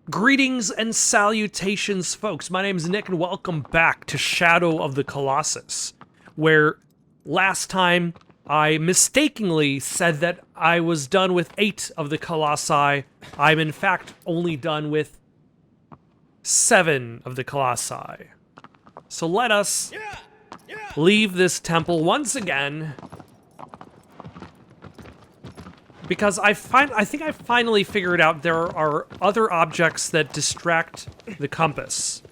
Greetings and salutations, folks. My name is Nick, and welcome back to Shadow of the Colossus, where last time I mistakenly said that I was done with 8 of the Colossi. I'm in fact only done with 7 of the Colossi. So let us leave this temple once again, because I think I finally figured out there are other objects that distract the compass,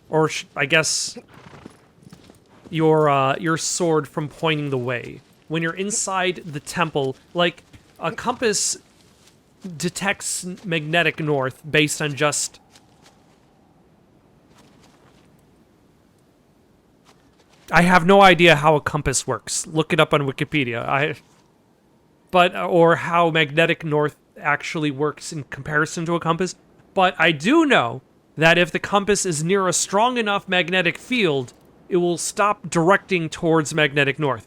or I guess your sword from pointing the way. When you're inside the temple, like a compass detects magnetic north based on just I have no idea how a compass works. Look it up on Wikipedia. Or how magnetic north actually works in comparison to a compass. But I do know that if the compass is near a strong enough magnetic field, it will stop directing towards magnetic north.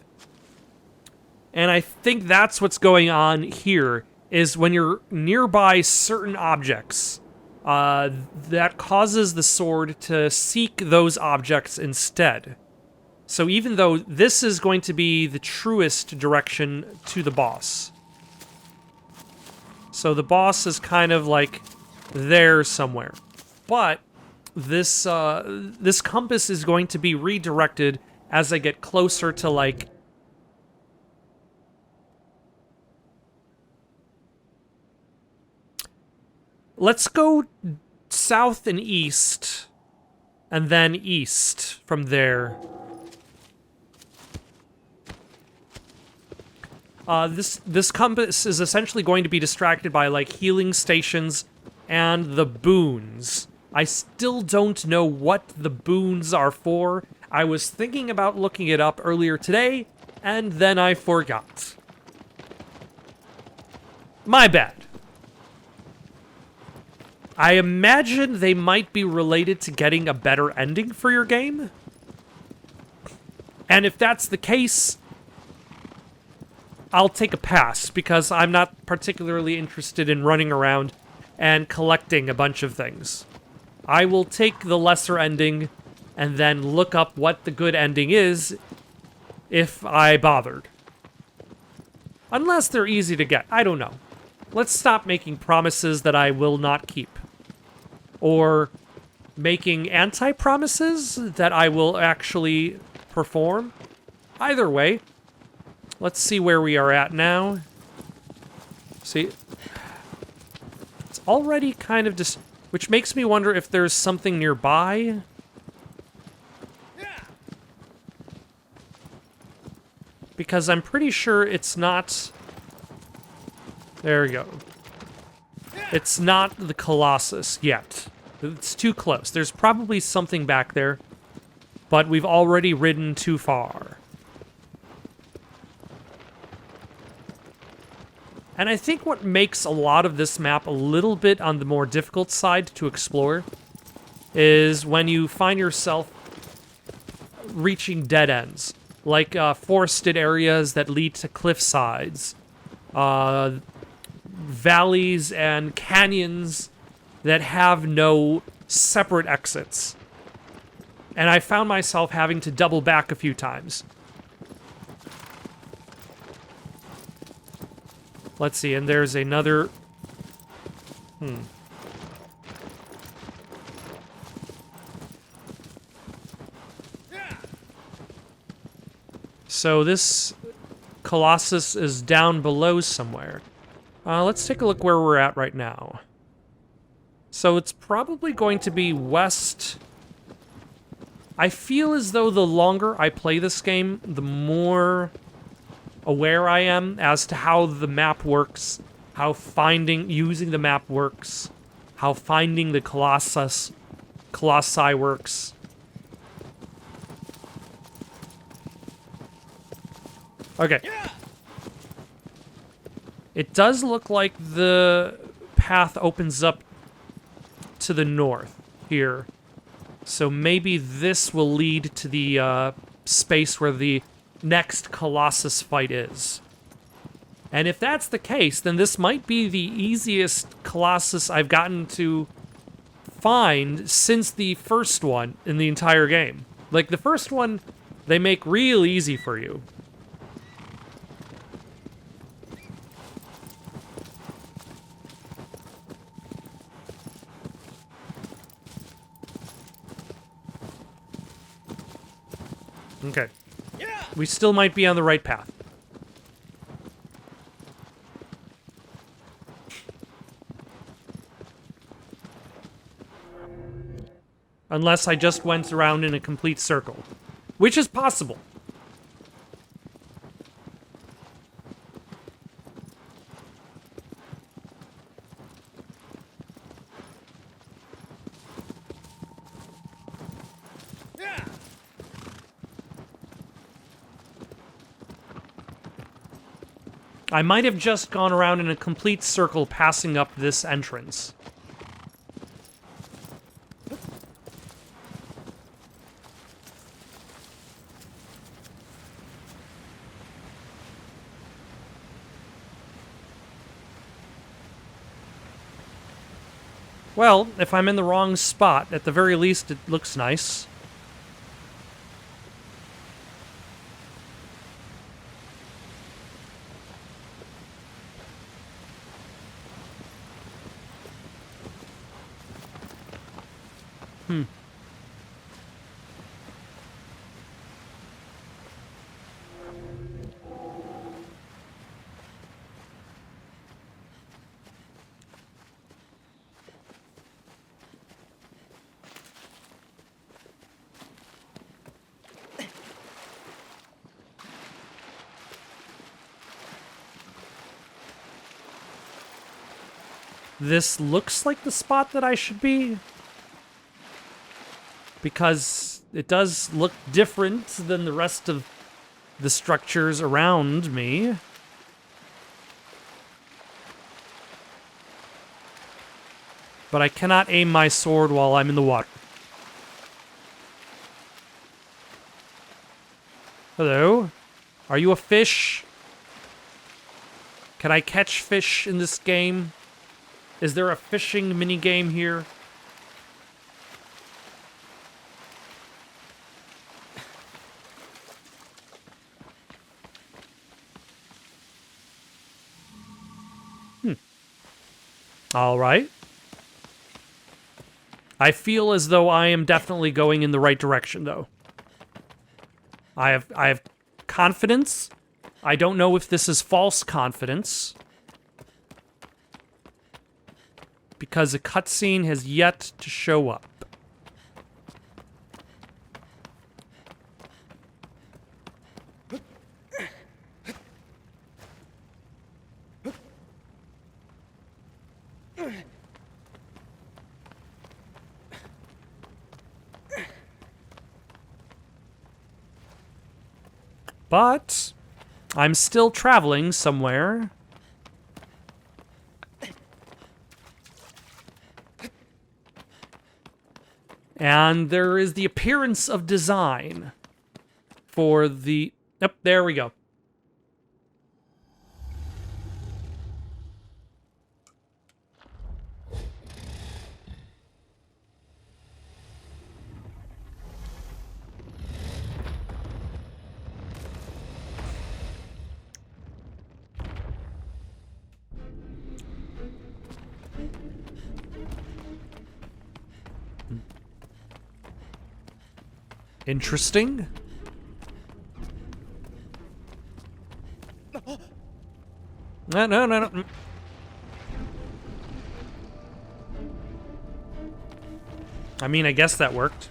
And I think that's what's going on here, is when you're nearby certain objects, that causes the sword to seek those objects instead. So even though this is going to be the truest direction to the boss. So the boss is kind of like there somewhere. But this this compass is going to be redirected as I get closer to, like, let's go south and east, and then east from there. This compass is essentially going to be distracted by, like, healing stations and the boons. I still don't know what the boons are for. I was thinking about looking it up earlier today, and then I forgot. My bad. I imagine they might be related to getting a better ending for your game. And if that's the case, I'll take a pass, because I'm not particularly interested in running around and collecting a bunch of things. I will take the lesser ending and then look up what the good ending is if I bothered. Unless they're easy to get. I don't know. Let's stop making promises that I will not keep. Or making anti-promises that I will actually perform. Either way. Let's see where we are at now. See, it's already kind of just, which makes me wonder if there's something nearby. Because I'm pretty sure it's not. There we go. It's not the Colossus yet. It's too close. There's probably something back there, but we've already ridden too far. And I think what makes a lot of this map a little bit on the more difficult side to explore is when you find yourself reaching dead ends, like forested areas that lead to cliff sides, valleys and canyons that have no separate exits. And I found myself having to double back a few times. Let's see, and there's another. So this Colossus is down below somewhere. Let's take a look where we're at right now. So it's probably going to be west. I feel as though the longer I play this game, the more aware I am as to how the map works, how using the map works, how finding the Colossi works. Okay. It does look like the path opens up to the north here. So maybe this will lead to the space where the next Colossus fight is. And if that's the case, then this might be the easiest Colossus I've gotten to find since the first one in the entire game. Like, the first one, they make real easy for you. Okay. We still might be on the right path. Unless I just went around in a complete circle. Which is possible. I might have just gone around in a complete circle passing up this entrance. Well, if I'm in the wrong spot, at the very least it looks nice. This looks like the spot that I should be. Because it does look different than the rest of the structures around me. But I cannot aim my sword while I'm in the water. Hello? Are you a fish? Can I catch fish in this game? Is there a fishing minigame here? All right. I feel as though I am definitely going in the right direction, though. I have confidence. I don't know if this is false confidence. Because a cutscene has yet to show up. But I'm still traveling somewhere. And there is the appearance of design for the... Yep, there we go. Interesting. No. I mean, I guess that worked.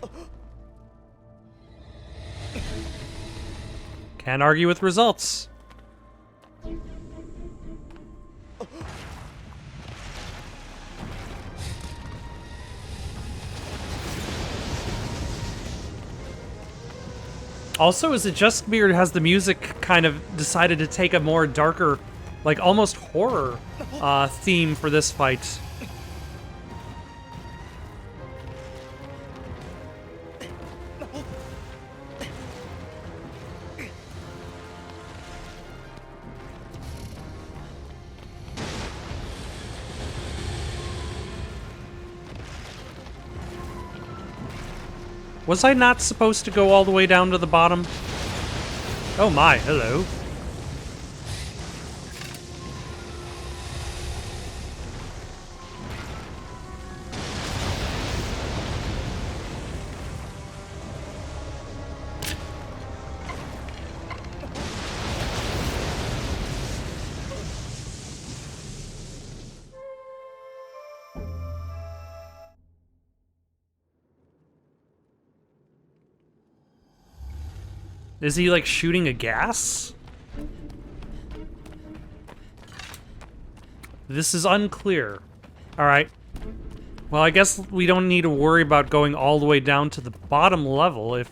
Can't argue with results. Also, is it just me or has the music kind of decided to take a more darker, like almost horror theme for this fight? Was I not supposed to go all the way down to the bottom? Oh my, hello. Is he, like, shooting a gas? This is unclear. Alright. Well, I guess we don't need to worry about going all the way down to the bottom level if...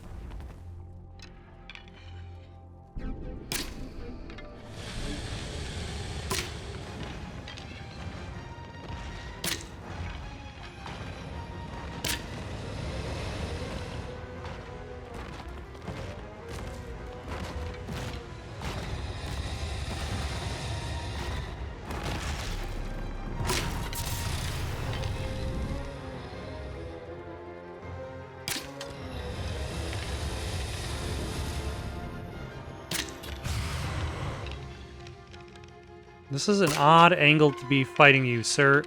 This is an odd angle to be fighting you, sir.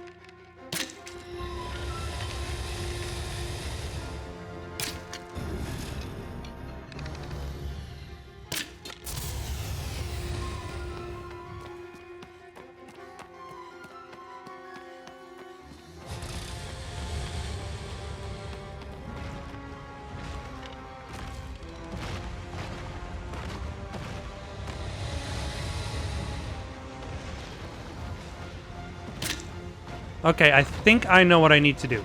Okay, I think I know what I need to do.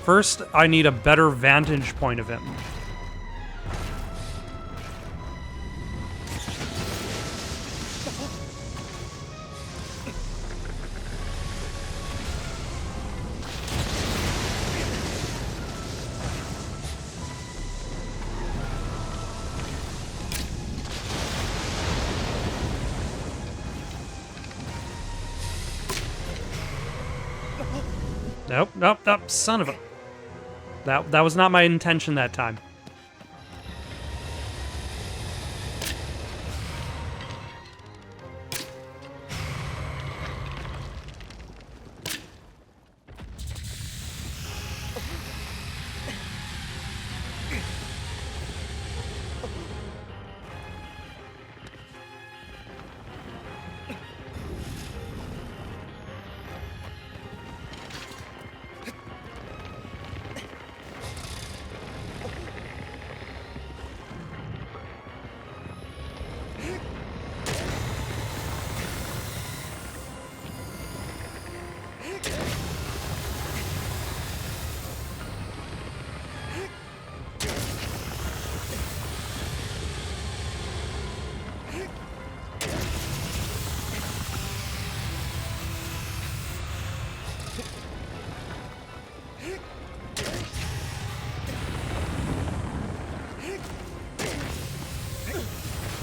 First, I need a better vantage point of him. Nope, nope, nope, son of a... That was not my intention that time.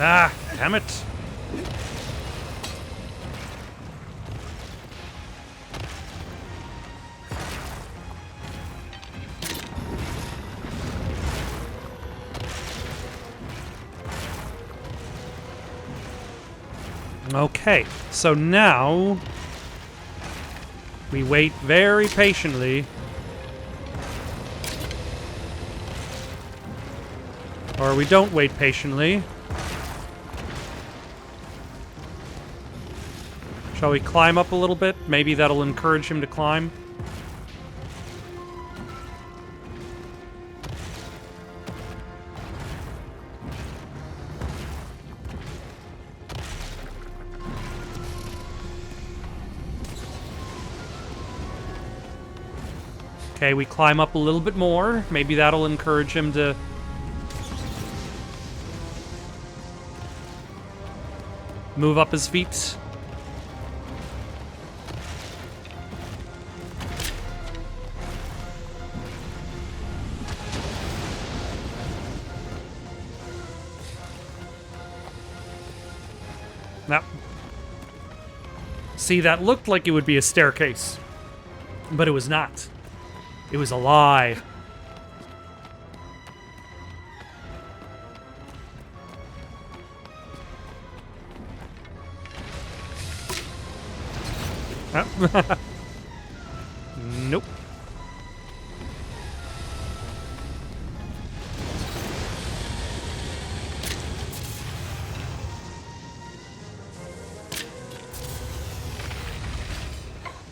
Ah, damn it. Okay, so now we wait very patiently. Or we don't wait patiently. Shall we climb up a little bit? Maybe that'll encourage him to climb. Okay, we climb up a little bit more. Maybe that'll encourage him to... move up his feet. Now, see, that looked like it would be a staircase, but it was not. It was a lie. Nope.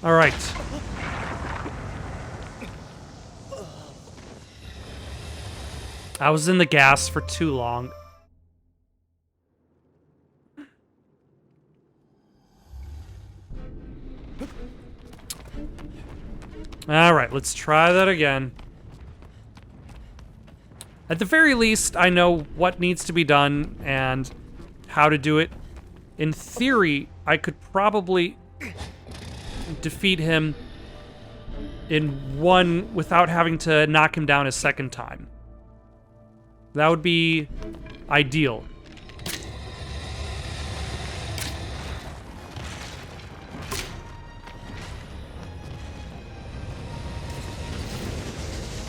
All right. I was in the gas for too long. All right, let's try that again. At the very least, I know what needs to be done and how to do it. In theory, I could probably defeat him in one without having to knock him down a second time. That would be ideal.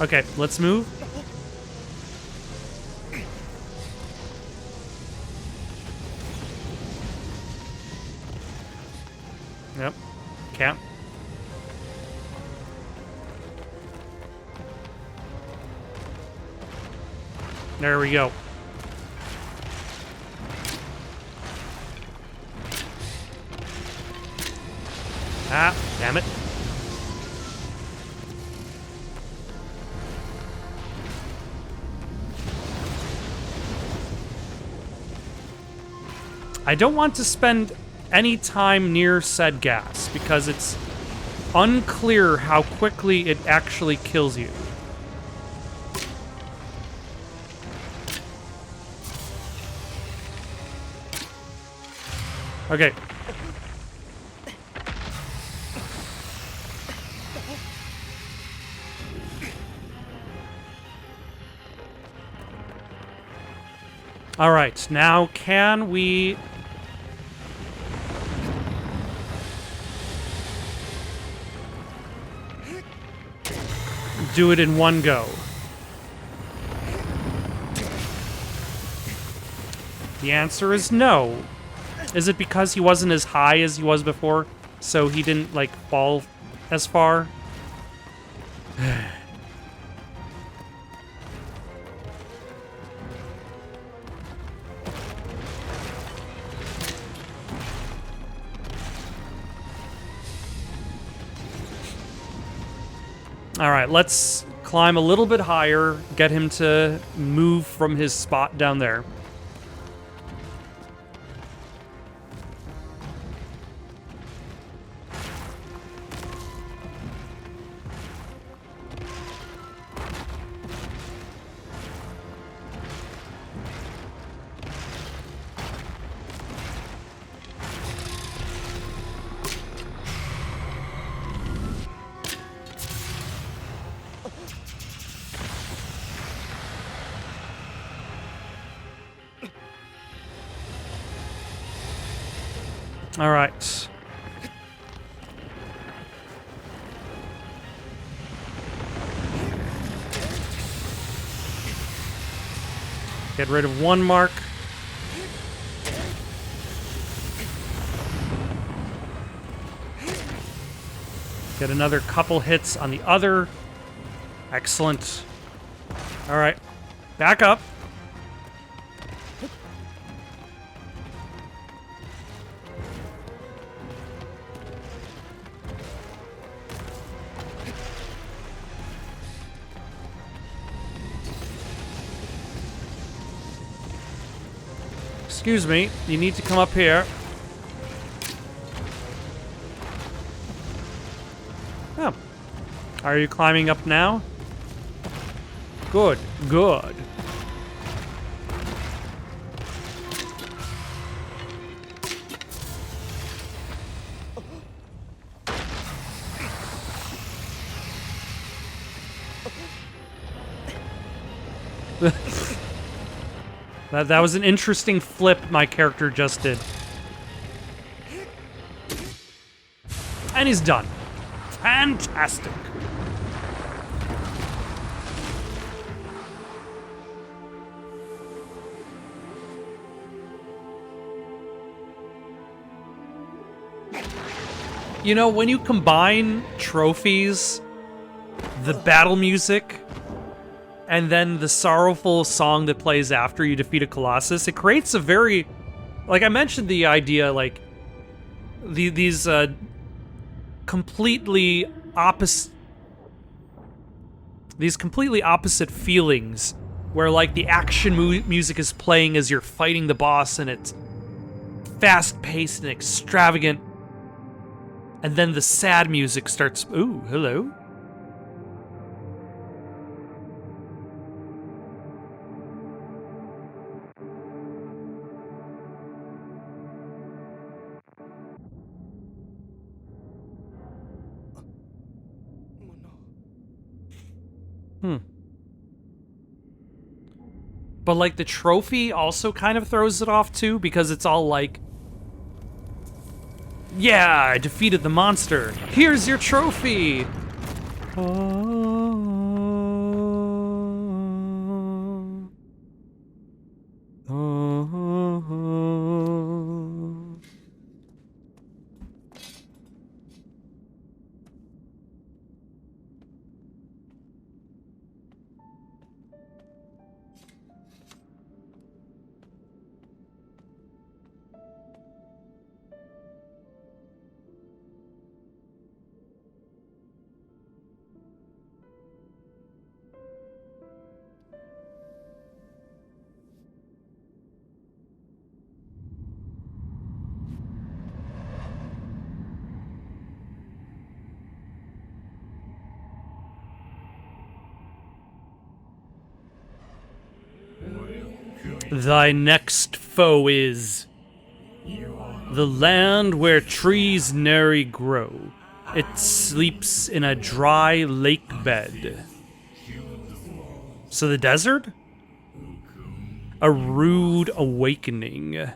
Okay, let's move. Yep. Can't. There we go. Ah, damn it. I don't want to spend any time near said gas because it's unclear how quickly it actually kills you. Okay. All right, now can we do it in one go? The answer is no. Is it because he wasn't as high as he was before, so he didn't, like, fall as far? All right, let's climb a little bit higher, get him to move from his spot down there. All right. Get rid of one mark. Get another couple hits on the other. Excellent. All right. Back up. Excuse me, you need to come up here. Oh. Are you climbing up now? Good, good. That was an interesting flip my character just did. And he's done. Fantastic. You know, when you combine trophies, the battle music, and then the sorrowful song that plays after you defeat a Colossus, it creates a very... Like, I mentioned the idea, like, these completely opposite... These completely opposite feelings, where, like, the action music is playing as you're fighting the boss, and it's fast-paced and extravagant, and then the sad music starts... Ooh, hello? But, like, the trophy also kind of throws it off, too, because it's all like... Yeah, I defeated the monster. Here's your trophy! Thy next foe is the land where trees nary grow. It sleeps in a dry lake bed. So the desert? A rude awakening.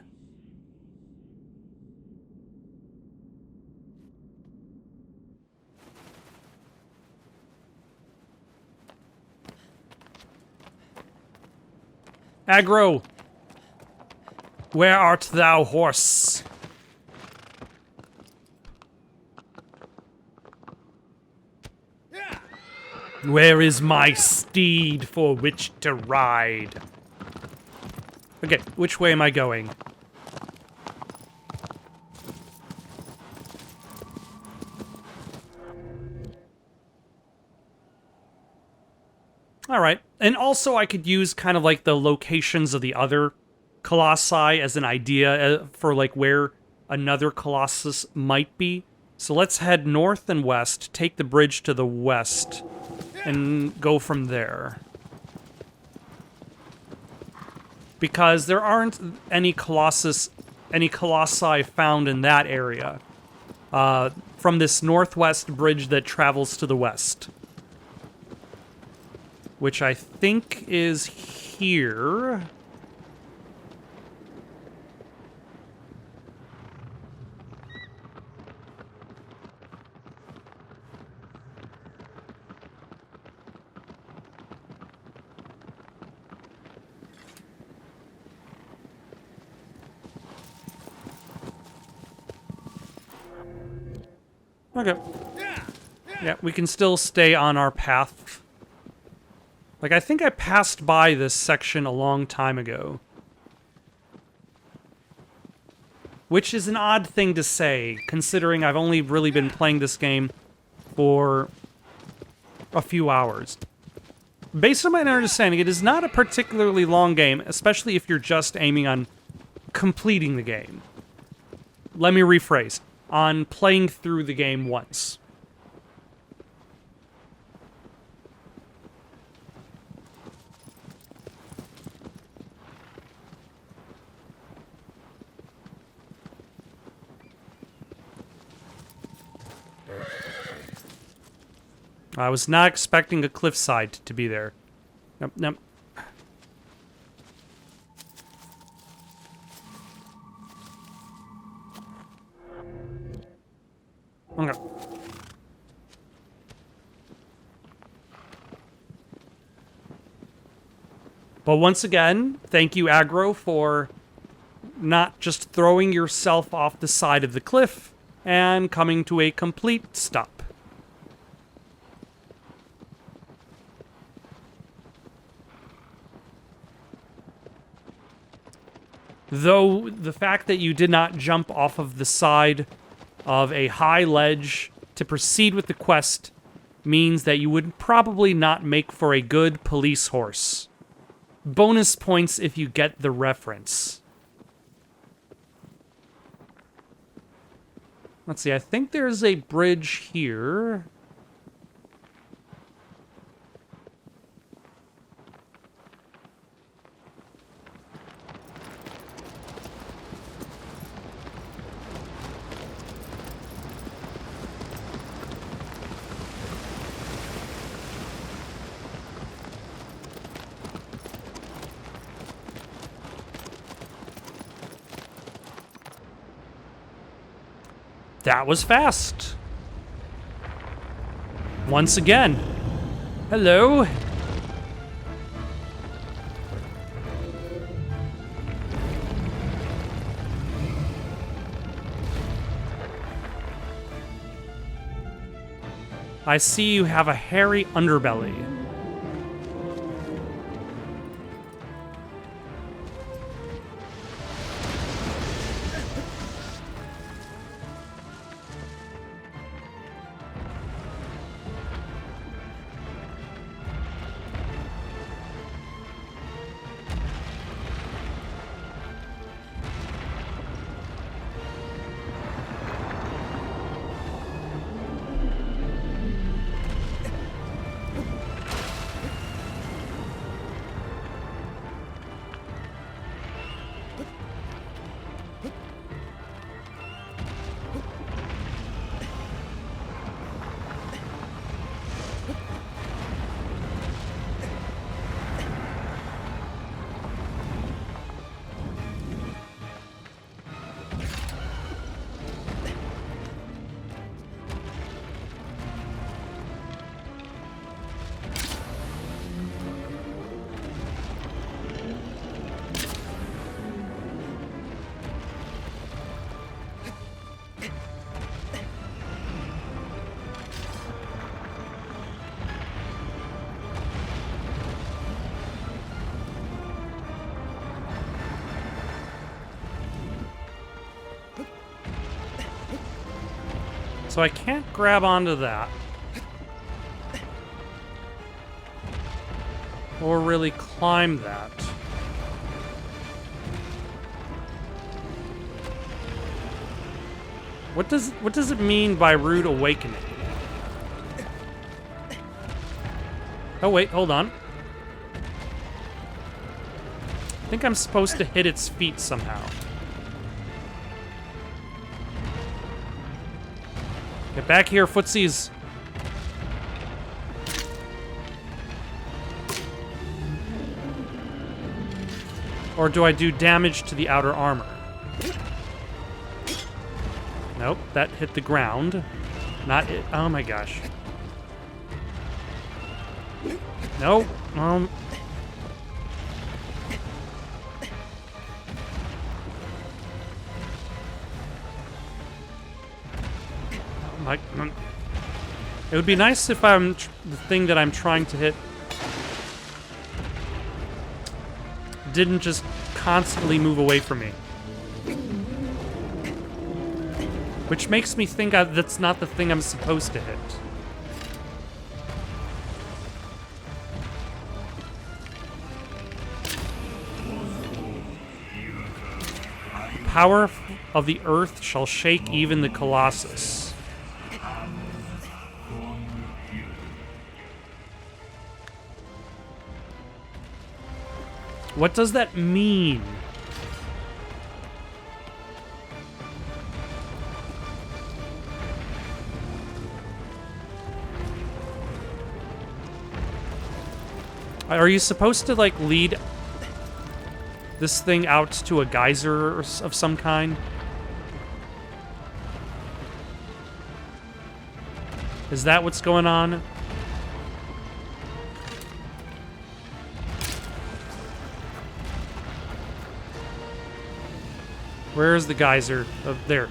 Aggro! Where art thou, horse? Where is my steed for which to ride? Okay, which way am I going? Alright, and also I could use kind of like the locations of the other Colossi as an idea for like where another Colossus might be. So let's head north and west, take the bridge to the west, and go from there. Because there aren't any Colossi found in that area. From this northwest bridge that travels to the west. Which I think is here. Okay. Yeah, we can still stay on our path. Like, I think I passed by this section a long time ago. Which is an odd thing to say, considering I've only really been playing this game for a few hours. Based on my understanding, it is not a particularly long game, especially if you're just aiming on completing the game. Let me rephrase. On playing through the game once. I was not expecting a cliffside to be there. Nope, nope. Okay. But once again, thank you, Aggro, for not just throwing yourself off the side of the cliff and coming to a complete stop. Though the fact that you did not jump off of the side of a high ledge to proceed with the quest means that you would probably not make for a good police horse. Bonus points if you get the reference. Let's see, I think there's a bridge here. That was fast. Once again. Hello. I see you have a hairy underbelly. So I can't grab onto that. Or really climb that. What does it mean by rude awakening? Oh wait, hold on. I think I'm supposed to hit its feet somehow. Get back here, footsies. Or do I do damage to the outer armor? Nope, that hit the ground. Not it. Oh my gosh. Nope. Oh my. It would be nice if the thing that I'm trying to hit didn't just constantly move away from me. Which makes me think that's not the thing I'm supposed to hit. Power of the earth shall shake even the Colossus. What does that mean? Are you supposed to, like, lead this thing out to a geyser of some kind? Is that what's going on? Where's the geyser? Oh, there.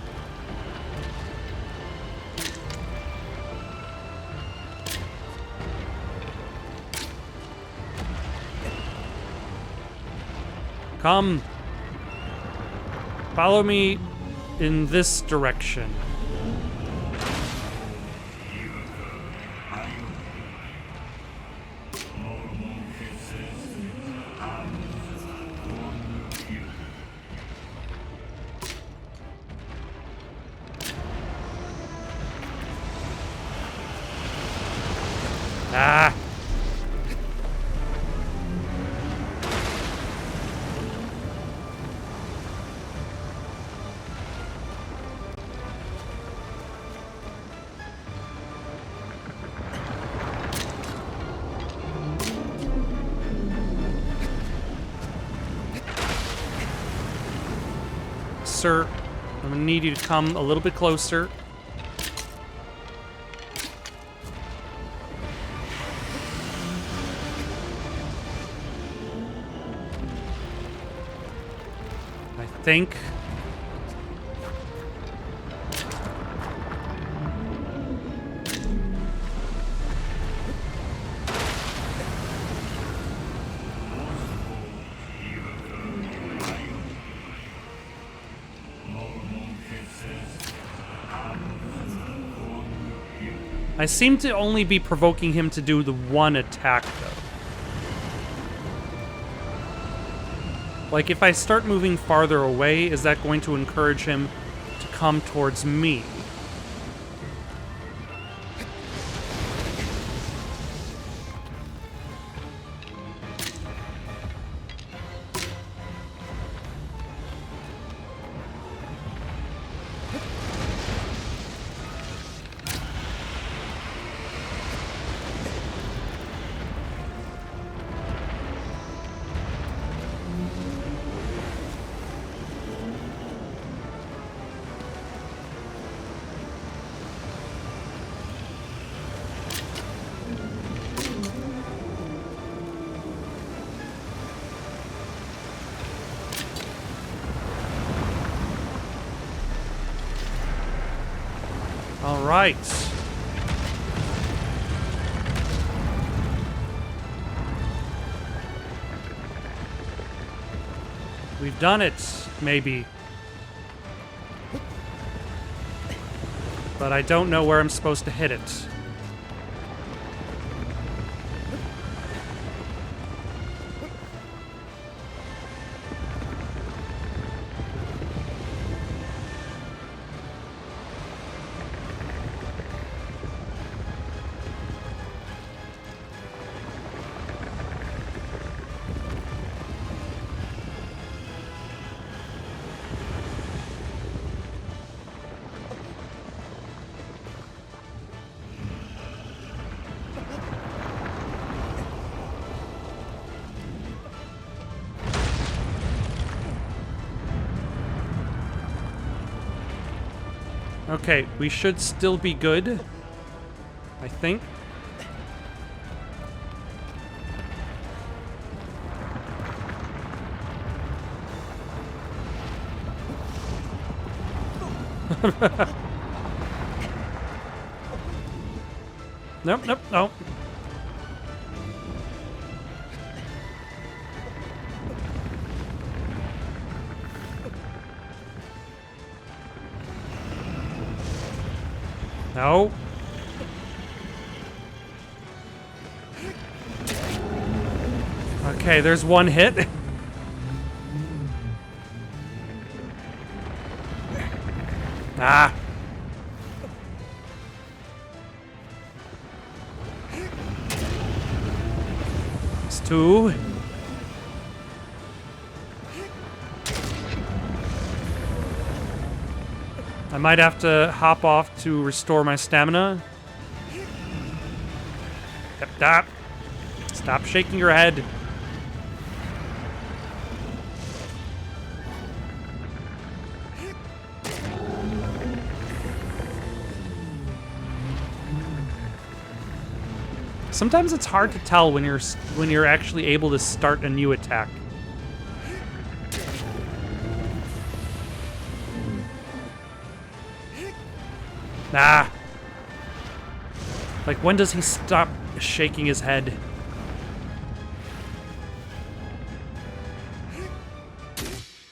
Come. Follow me in this direction. Ah. Sir, I'm gonna need you to come a little bit closer. I think. I seem to only be provoking him to do the one attack, though. Like, if I start moving farther away, is that going to encourage him to come towards me? All right. We've done it, maybe. But I don't know where I'm supposed to hit it. Okay, we should still be good, I think. Nope, nope, nope. No. Okay, there's one hit. Ah. It's two. I might have to hop off to restore my stamina. Yep, that. Stop shaking your head. Sometimes it's hard to tell when you're actually able to start a new attack. Ah. Like, when does he stop shaking his head?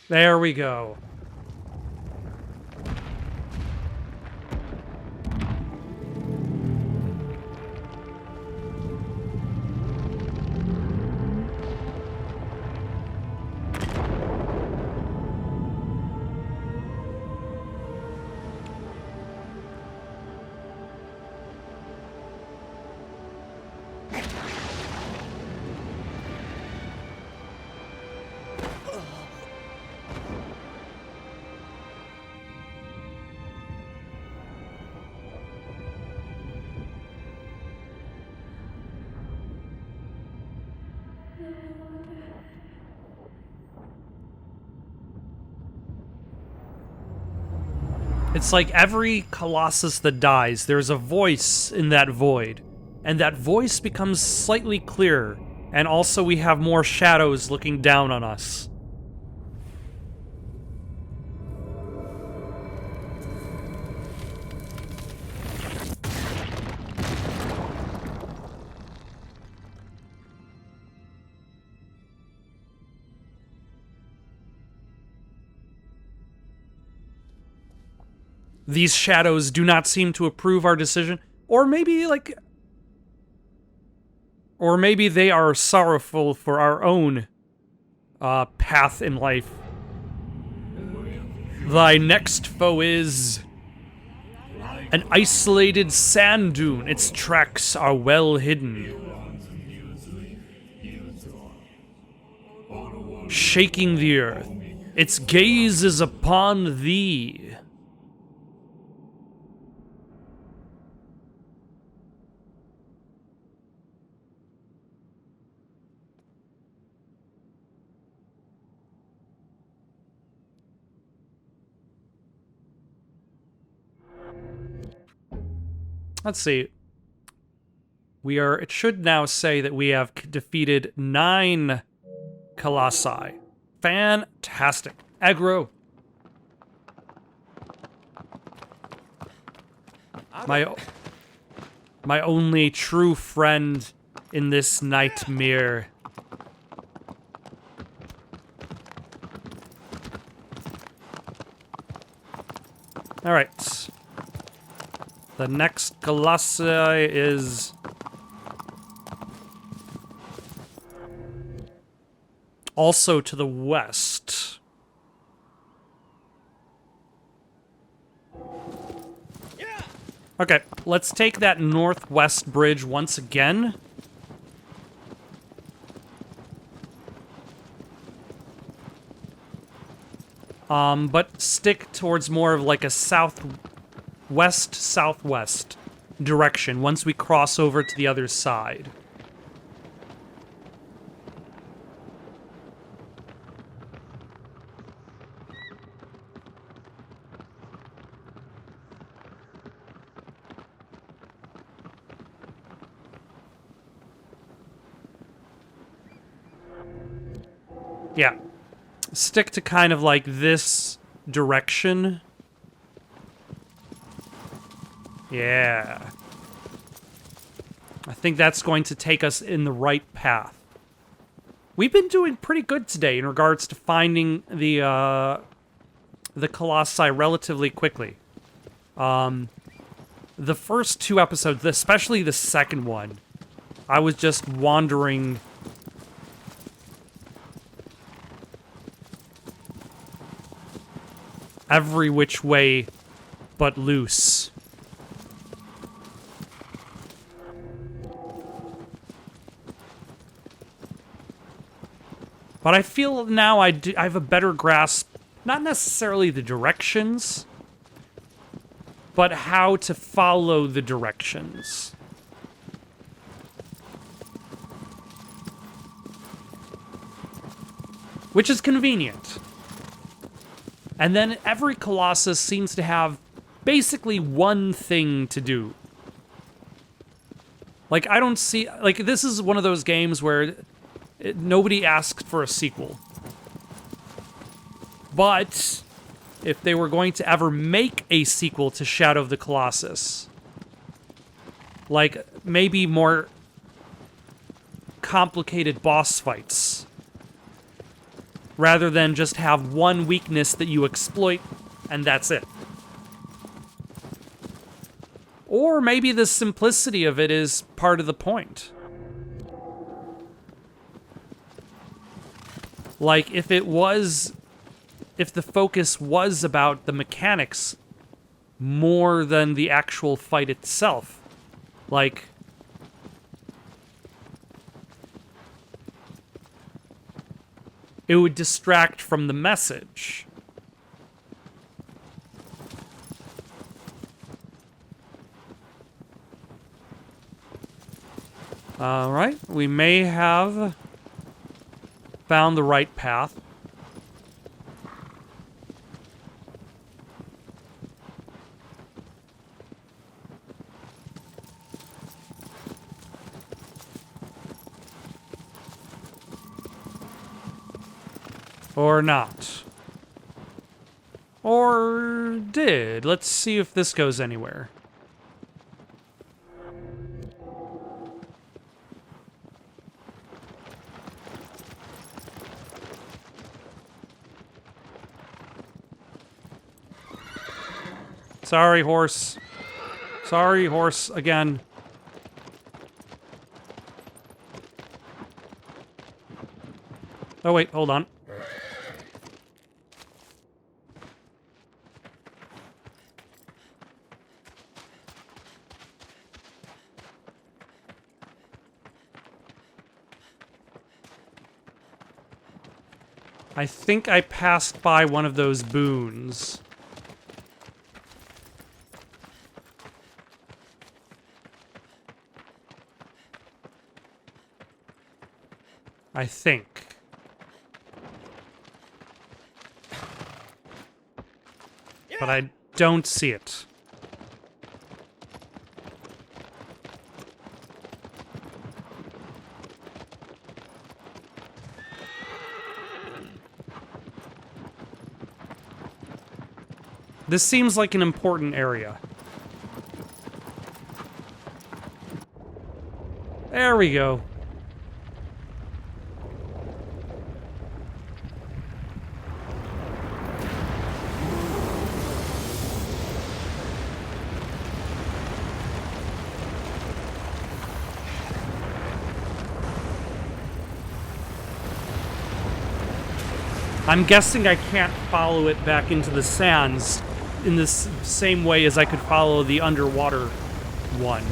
There we go. It's like every Colossus that dies, there's a voice in that void, and that voice becomes slightly clearer, and also we have more shadows looking down on us. These shadows do not seem to approve our decision. Or maybe, like... Or maybe they are sorrowful for our own path in life. Thy next foe is... an isolated sand dune. Its tracks are well hidden. Shaking the earth. Its gaze is upon thee. Let's see. It should now say that we have defeated 9 Colossi. Fantastic. Aggro. My only true friend in this nightmare. All right. The next Colossi is... also to the west. Okay, let's take that northwest bridge once again. But stick towards more of like a southwest direction once we cross over to the other side. Yeah. Stick to kind of like this direction. Yeah. I think that's going to take us in the right path. We've been doing pretty good today in regards to finding the Colossi relatively quickly. The first 2 episodes, especially the second one, I was just wandering every which way but loose. But I feel now I have a better grasp, not necessarily the directions, but how to follow the directions. Which is convenient. And then every Colossus seems to have basically one thing to do. Like, I don't see... Like, this is one of those games where nobody asked for a sequel. But if they were going to ever make a sequel to Shadow of the Colossus. Like, maybe more complicated boss fights. Rather than just have one weakness that you exploit, and that's it. Or maybe the simplicity of it is part of the point. Like, if the focus was about the mechanics more than the actual fight itself. Like, it would distract from the message. Alright, we may have found the right path. Or not. Or did. Let's see if this goes anywhere. Sorry, horse. Sorry, horse, again. Oh, wait, hold on. I think I passed by one of those boons. I think. But I don't see it. This seems like an important area. There we go. I'm guessing I can't follow it back into the sands in the same way as I could follow the underwater one.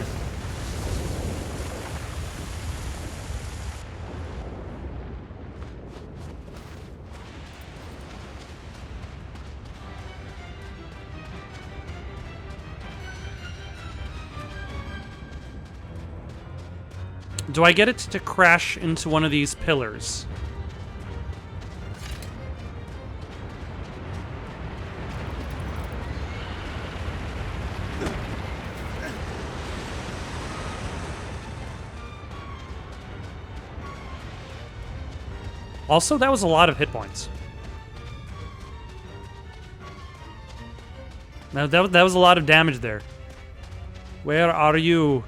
Do I get it to crash into one of these pillars? Also, that was a lot of hit points. Now, that was a lot of damage there. Where are you?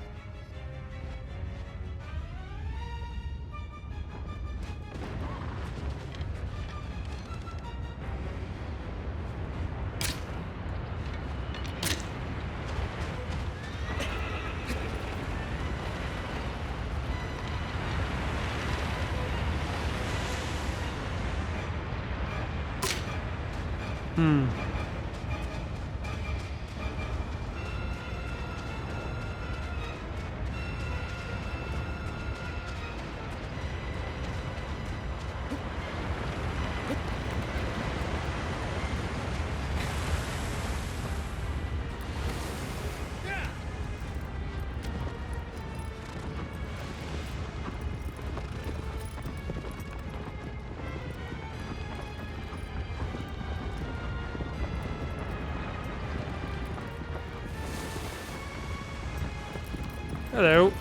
Hello.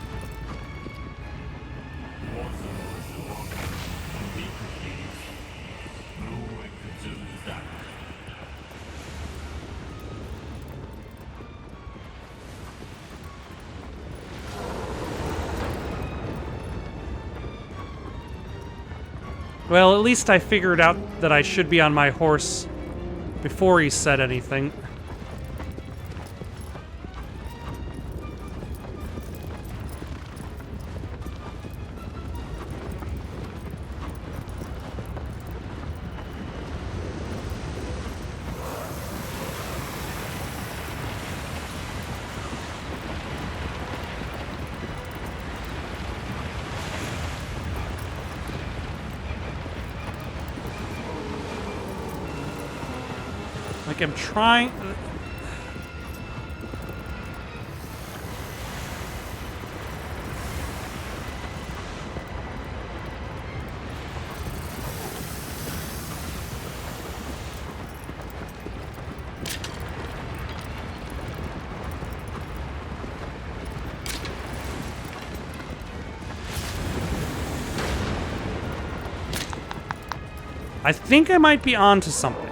Well, at least I figured out that I should be on my horse before he said anything. Like, I'm trying... I think I might be onto something.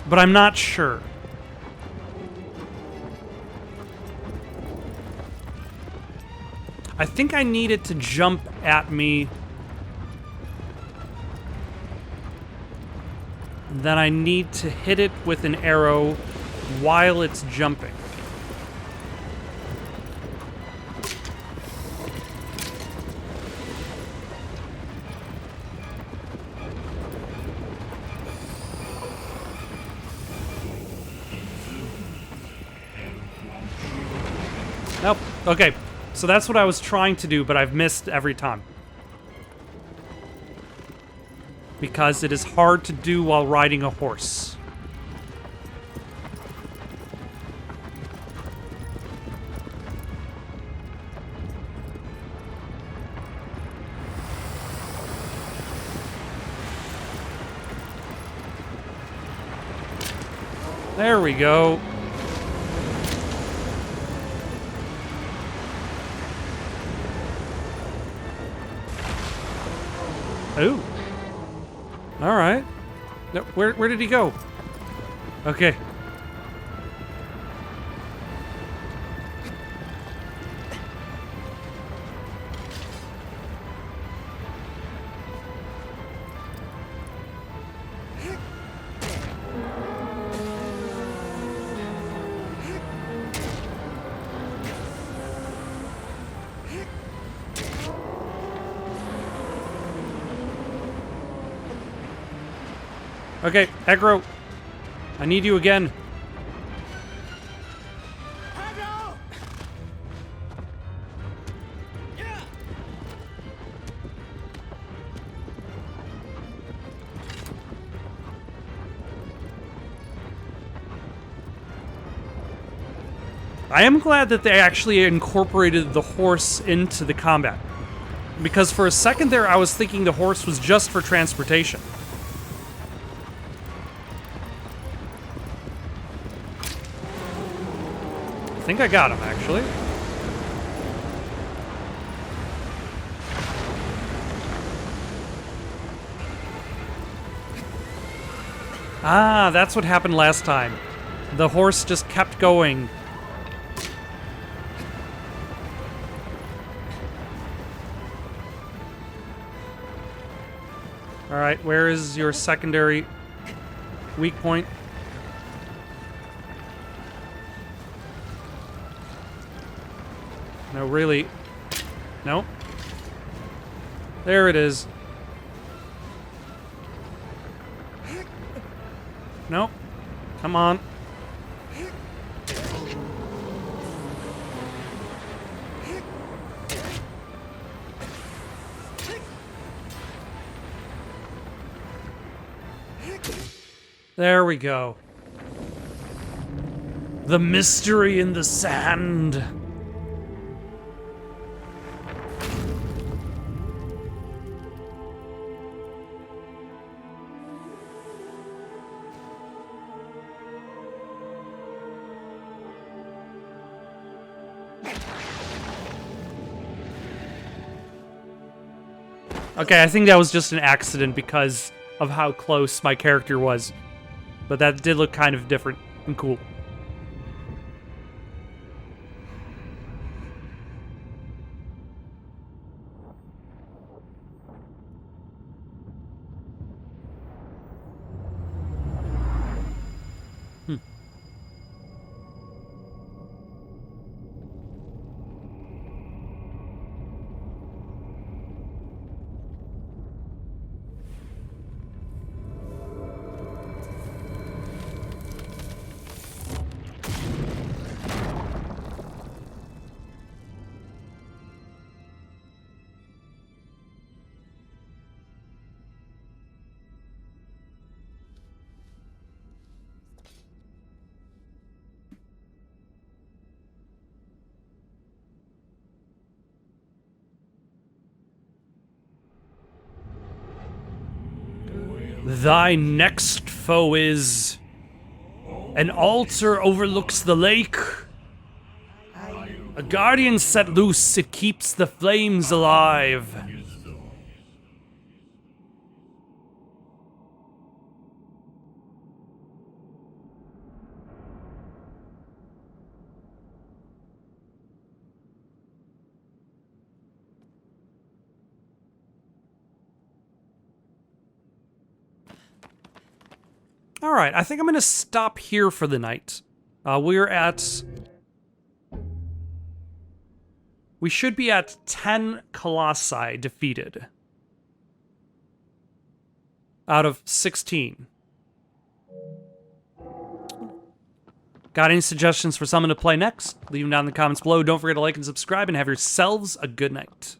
But I'm not sure. I think I need it to jump at me. Then I need to hit it with an arrow while it's jumping. Nope. Okay. So that's what I was trying to do, but I've missed every time. Because it is hard to do while riding a horse. There we go. Ooh. All right. No, where did he go? Okay. Okay, Aggro. I need you again. I am glad that they actually incorporated the horse into the combat. Because for a second there, I was thinking the horse was just for transportation. I think I got him, actually. Ah, that's what happened last time. The horse just kept going. Alright, where is your secondary weak point? No, really. No. There it is. Nope. Come on. There we go. The mystery in the sand. Okay, I think that was just an accident because of how close my character was. But that did look kind of different and cool. Thy next foe is... An altar overlooks the lake. A guardian set loose, it keeps the flames alive. All right, I think I'm going to stop here for the night. We're at... We should be at 10 Colossi defeated. Out of 16. Got any suggestions for someone to play next? Leave them down in the comments below. Don't forget to like and subscribe, and have yourselves a good night.